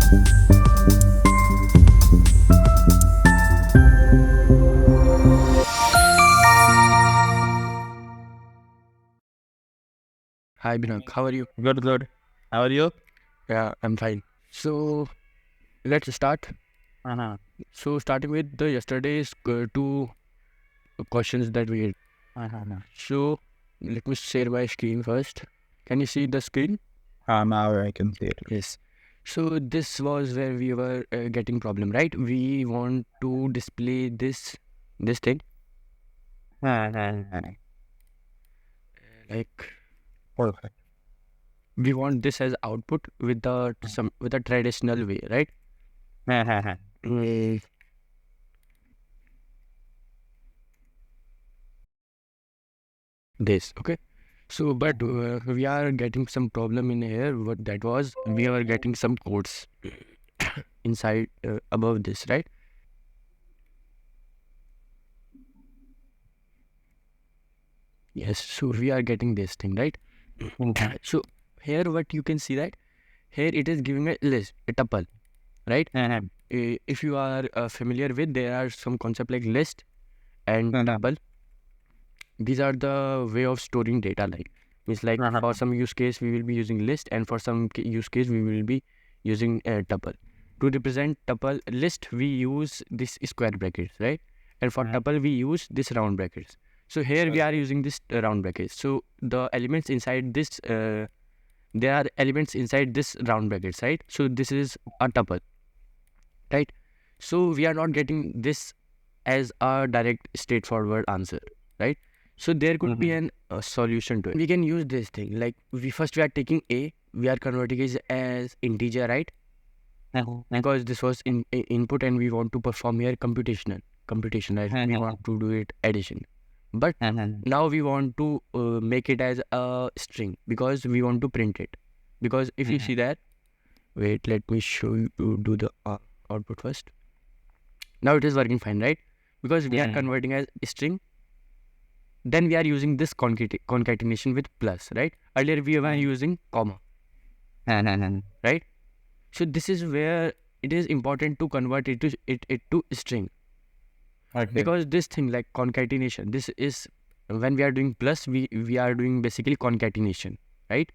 Hi Binak, how are you? Good, good. How are you? Yeah, I'm fine. So let's start. Uh-huh. So starting with the yesterday's two questions that we had. Uh-huh. So let me share my screen first. Can you see the screen? Now I can see it. Yes. So this was where we were getting problem, right? We want to display this thing Uh-huh. like Perfect. we want this as output with the with a traditional way, right? Uh-huh. Mm, this okay. So, but we are getting some problem in here. What that was, we are getting some codes inside above this, right? Yes. So we are getting this thing, right? Mhm. So here, what you can see that here it is giving a list, a tuple, right? Uh-huh. If you are familiar with, there are some concept like list and Uh-huh. tuple. These are the way of storing data. Like it's like Uh-huh. for some use case we will be using list, and for some use case we will be using tuple. To represent tuple list, we use this square brackets, right? And for Uh-huh. tuple, we use this round brackets. So here we are using this round brackets. So the elements inside this, there are elements inside this round brackets, right? So this is a tuple, right? So we are not getting this as a direct straightforward answer, right? So there could be Mhm. an solution to it. We can use this thing like we are taking a, we are converting it as integer, right? Uh-huh. Because this was input and we want to perform here computation, right? We Uh-huh. want to do it addition, but Uh-huh. now we want to make it as a string because we want to print it. Because if you Uh-huh. see that, wait, let me show you, do the output first. Now it is working fine, right? Because we are Uh-huh. converting as string. Then we are using this concatenation with plus, right? Earlier we were using comma, Uh-huh. right? So this is where it is important to convert it to string. Okay. Because this thing like concatenation, this is when we are doing plus, we are doing basically concatenation, right?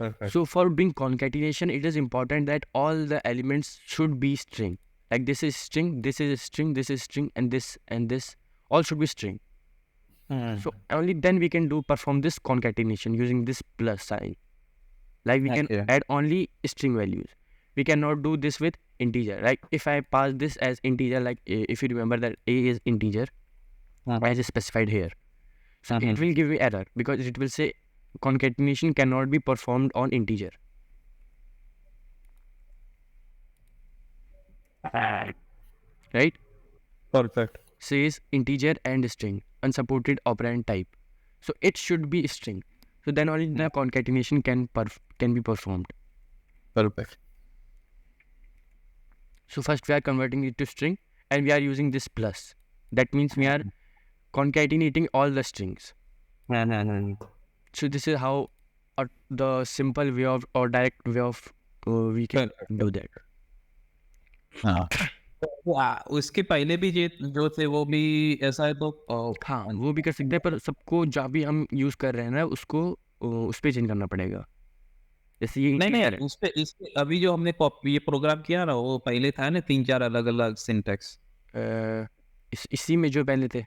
Perfect. So for doing concatenation, it is important that all the elements should be string. Like this is string, this is string, this is string, and this all should be string. Uh-huh. So only then we can do perform this concatenation using this plus sign. Like we can Okay. add only string values. We cannot do this with integer. Like if I pass this as integer, like if you remember that a is integer Uh-huh. as specified here, so Uh-huh. it will give me error because it will say concatenation cannot be performed on integer, right? Perfect. Says integer and string, unsupported operand type. So it should be string. So then only the concatenation can be performed. Perfect. So first we are converting it to string and we are using this plus. That means we are concatenating all the strings. Uh-huh. So this is how the simple way of or direct way of we can Perfect. do that. हाँ उसके पहले भी ये जो थे वो भी ऐसा है तो हाँ वो भी कर सकते हैं, पर सबको जहाँ भी हम यूज कर रहे हैं ना उसको उस पे चेंज करना पड़ेगा. जैसे ये नहीं इंटीजर है, इस पे अभी जो हमने ये प्रोग्राम किया ना वो पहले था ना 3-4 अलग-अलग सिंटैक्स। इसी में जो पहले थे,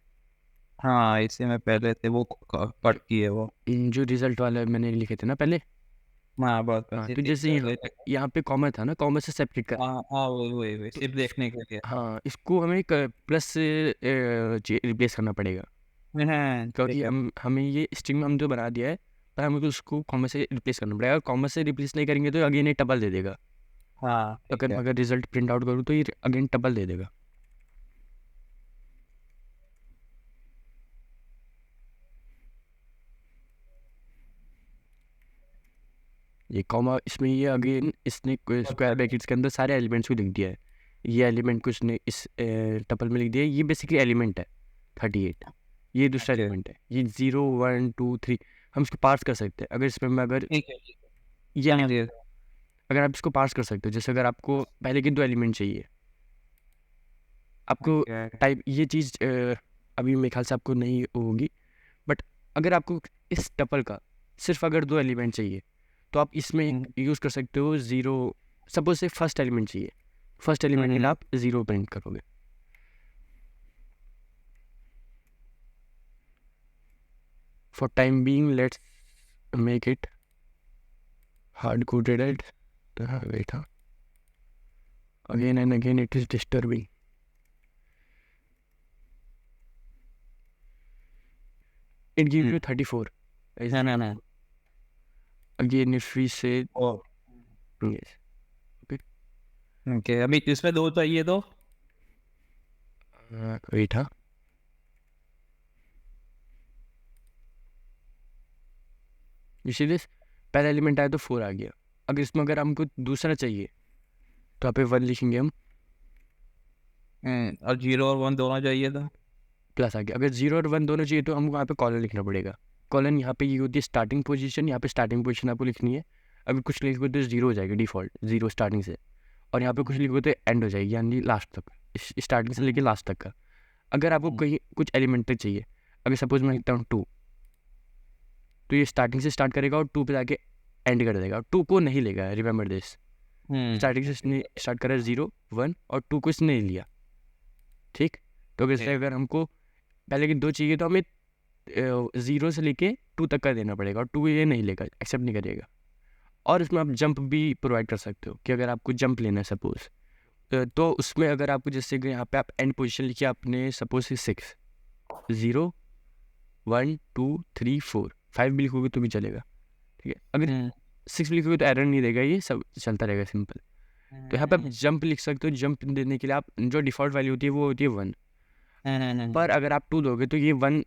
हाँ, इसी में पहले थे वो कट किए वो। जो रिजल्ट वाले मैंने लिखे थे ना पहले. हाँ, बस हाँ ये तो 3 जैसे यहाँ पहले यहाँ पे कॉमा था ना, कॉमा से सेपरेट कर. हाँ, हाँ, वही तो सिर्फ देखने के लिए। हाँ इसको हमें एक प्लस से रिप्लेस करना पड़ेगा हाँ, ठीक क्योंकि है। हमें ये स्ट्रिंग में हम जो बना दिया है, पर हमें उसको कॉमा से रिप्लेस करना पड़ेगा. अगर कॉमा से रिप्लेस नहीं करेंगे तो अगेन ये टपल दे देगा. हाँ, ठीक अगर है। अगर रिजल्ट प्रिंट आउट करूँ तो ये अगेन टपल दे देगा. ये कॉमा इसमें ये अगेन इसने स्क्वायर ब्रैकेट्स के अंदर सारे एलिमेंट्स को लिख दिया है. ये एलिमेंट को इसने इस टपल में लिख दिया है. ये बेसिकली एलिमेंट है 38. ये दूसरा ओके, एलिमेंट है, ये 0 1 2 3. हम इसको पार्स कर सकते हैं. अगर इसमें मैं अगर ठीक है, ये समझ गया। अगर आप इसको पार्स कर सकते हो, जैसे अगर आपको पहले के 2 एलिमेंट चाहिए, आपको टाइप ये चीज़ अभी मेरे ख्याल से आपको नहीं होगी, बट अगर आपको इस टपल का सिर्फ अगर 2 एलिमेंट चाहिए तो आप इसमें यूज़ कर सकते हो 0, सपोज से फर्स्ट एलिमेंट चाहिए, फर्स्ट एलिमेंट के लिए आप 0 प्रिंट करोगे। For time being let's make it hard coded एट वेट, हाँ, again and again it is disturbing. It gives you 34. No. Again, if we say yes, okay. Okay, अभी इसमें 2 चाहिए तो Wait, हाँ, you see this, पहला एलिमेंट आया तो 4 आ गया। अगर इसमें अगर हमको दूसरा चाहिए तो यहाँ पे 1 लिखेंगे हम, और 0 और 1 दोनों चाहिए था। प्लस आ गया। अगर 0 और 1 दोनों चाहिए तो हमको यहाँ पे कॉलन लिखना पड़ेगा। कॉलन यहाँ पे ये होती है स्टार्टिंग पोजीशन, यहाँ पे स्टार्टिंग पोजीशन आपको लिखनी है। अगर कुछ लिखोगे तो 0 हो जाएगा डिफॉल्ट, 0 स्टार्टिंग से, और यहाँ पे कुछ लिखोगे तो एंड हो जाएगी, यानी लास्ट तक, स्टार्टिंग से लेके लास्ट तक का। अगर आपको कहीं कुछ एलिमेंट चाहिए, अगर सपोज मैं लिखता हूँ 2, तो ये स्टार्टिंग से स्टार्ट करेगा और 2 पे जाके एंड कर देगा। 2 को नहीं लेगा, रिमेंबर दिस, स्टार्टिंग से इसने स्टार्ट करा 0 1 और 2 को इसने नहीं लिया, ठीक। तो अगर हमको पहले के 2 चाहिए तो हमें 0 से लेके 2 तक का देना पड़ेगा, और 2 ये नहीं लेगा, एक्सेप्ट नहीं करेगा। और इसमें आप जंप भी प्रोवाइड कर सकते हो कि अगर आपको जंप लेना है सपोज, तो उसमें अगर आपको जैसे कि यहाँ पे आप एंड पोजीशन लिखिए आपने सपोज 6 0 1 2 3 4 5 भी लिखोगे तो भी चलेगा, ठीक है। अगर 6 भी लिखोगे तो एरर नहीं देगा, ये सब चलता रहेगा सिंपल। तो यहाँ पे आप जंप लिख सकते हो। जंप देने के लिए आप जो डिफ़ॉल्ट वैल्यू होती है वो होती है 1, पर अगर आप 2 दोगे तो ये 1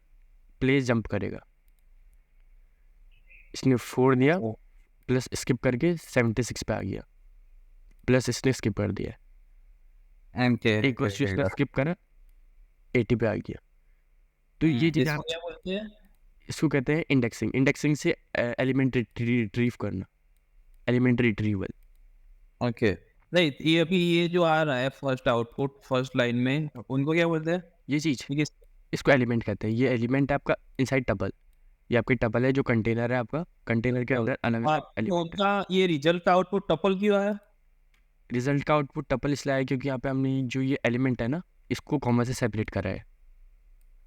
प्लेस जंप करेगा। इसने 4 दिया, प्लस स्किप करके 76 पे आ गया, प्लस इसने स्किप कर दिया, एक क्वेश्चन इसने स्किप करा 80 पे आ गया। तो ये चीज़ आप क्या बोलते हैं? इसको कहते हैं इंडेक्सिंग। इंडेक्सिंग से एलिमेंट रिट्रीव करना, एलिमेंट रिट्रीवल। ओके, नहीं ये अभी ये जो आ रहा है फर्स्ट आउटपुट फर्स्ट लाइन में, उनको क्या बोलते हैं? ये चीज़ ये इसको एलिमेंट कहते हैं। ये एलिमेंट है आपका इनसाइड टपल, ये आपकी टपल है जो कंटेनर है आपका, कंटेनर के अंदर अलग अलग तो एलिमेंट है। उनका ये रिजल्ट का आउटपुट टपल क्यों आया? रिजल्ट का आउटपुट टपल इसलिए आया क्योंकि यहाँ पे हमने जो ये एलिमेंट है ना, इसको कॉमा से सेपरेट करा है।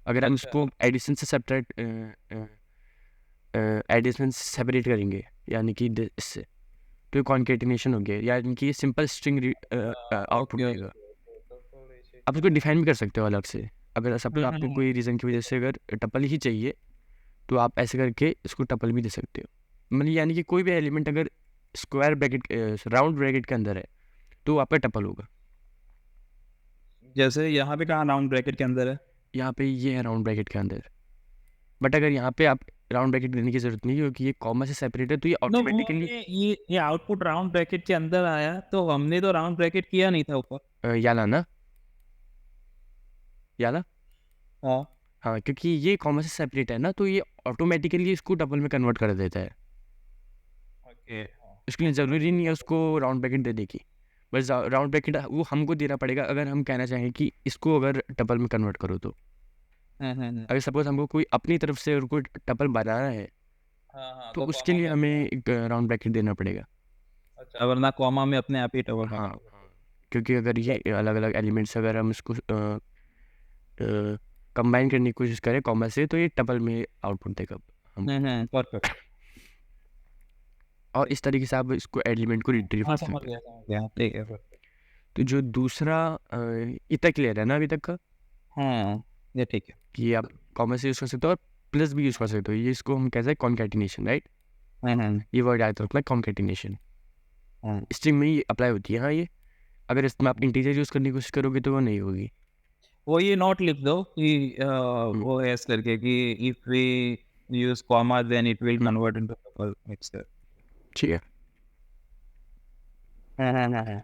अगर हम इसको एडिशन से सेपरेट एडिशन से सेपरेट करेंगे, यानी कि इससे, तो कॉन्केटिनेशन हो गया, यानी कि सिंपल स्ट्रिंग आउटपुट देगा। आप इसको डिफाइन भी कर सकते हो अलग से। अगर सब आपको कोई रीज़न की वजह से अगर टपल ही चाहिए तो आप ऐसे करके इसको टपल भी दे सकते हो। मतलब यानी कि कोई भी एलिमेंट अगर स्क्वायर ब्रैकेट राउंड ब्रैकेट के अंदर है तो आपका टपल होगा। जैसे यहाँ पे कहाँ राउंड ब्रैकेट के अंदर है? यहाँ पे ये है राउंड ब्रैकेट के अंदर, बट अगर यहाँ पे आप राउंड ब्रैकेट देने की जरूरत नहीं है क्योंकि ये कॉमा से सेपरेट है, तो ये ऑटोमेटिकली ये आउटपुट राउंड ब्रैकेट के अंदर आया, तो हमने तो राउंड ब्रैकेट किया नहीं था ऊपर। याला ना, याला, हाँ, हाँ, क्योंकि ये कॉमा से सेपरेट है ना, तो ये ऑटोमेटिकली इसको डबल में कन्वर्ट कर देता है। ओके, इसके लिए ज़रूरी नहीं है उसको राउंड ब्रैकेट देने की, बस राउंड ब्रैकेट वो हमको देना पड़ेगा अगर हम कहना चाहें कि इसको अगर टपल में कन्वर्ट करो तो। अगर सपोज हमको कोई अपनी तरफ से कोई टपल बनाना है तो उसके लिए हमें एक राउंड ब्रैकेट देना पड़ेगा। अच्छा, वरना कॉमा में अपने आप ही टपल हाँ, क्योंकि अगर ये अलग अलग एलिमेंट्स अगर हम इसको कंबाइन करने की कोशिश करें कॉमा से, तो ये टपल में आउटपुट देगा हम। परफेक्ट। और इस तरीके से आप इसको एलिमेंट को रिट्रीव कर समझ सकते हैं। गया, ठीक है। तो जो दूसरा इतना क्लियर है ना अभी तक का, हाँ, ये ठीक है। कि आप कॉमा से यूज़ कर सकते हो और प्लस भी यूज़ कर सकते हो। ये इसको हम कहते हैं कॉन्कैटिनेशन, राइट। ये वर्ड आया था कॉन्कैटिनेशन, स्ट्रिंग में ही अप्लाई होती है। हाँ, ये अगर इसमें आप इंटीजर यूज़ करने की कोशिश करोगे तो वो नहीं होगी। वो ये नोट लिख दो कि वो ऐस करके कि if we use comma then it will convert into tuple mixer. ठीक है। हाँ।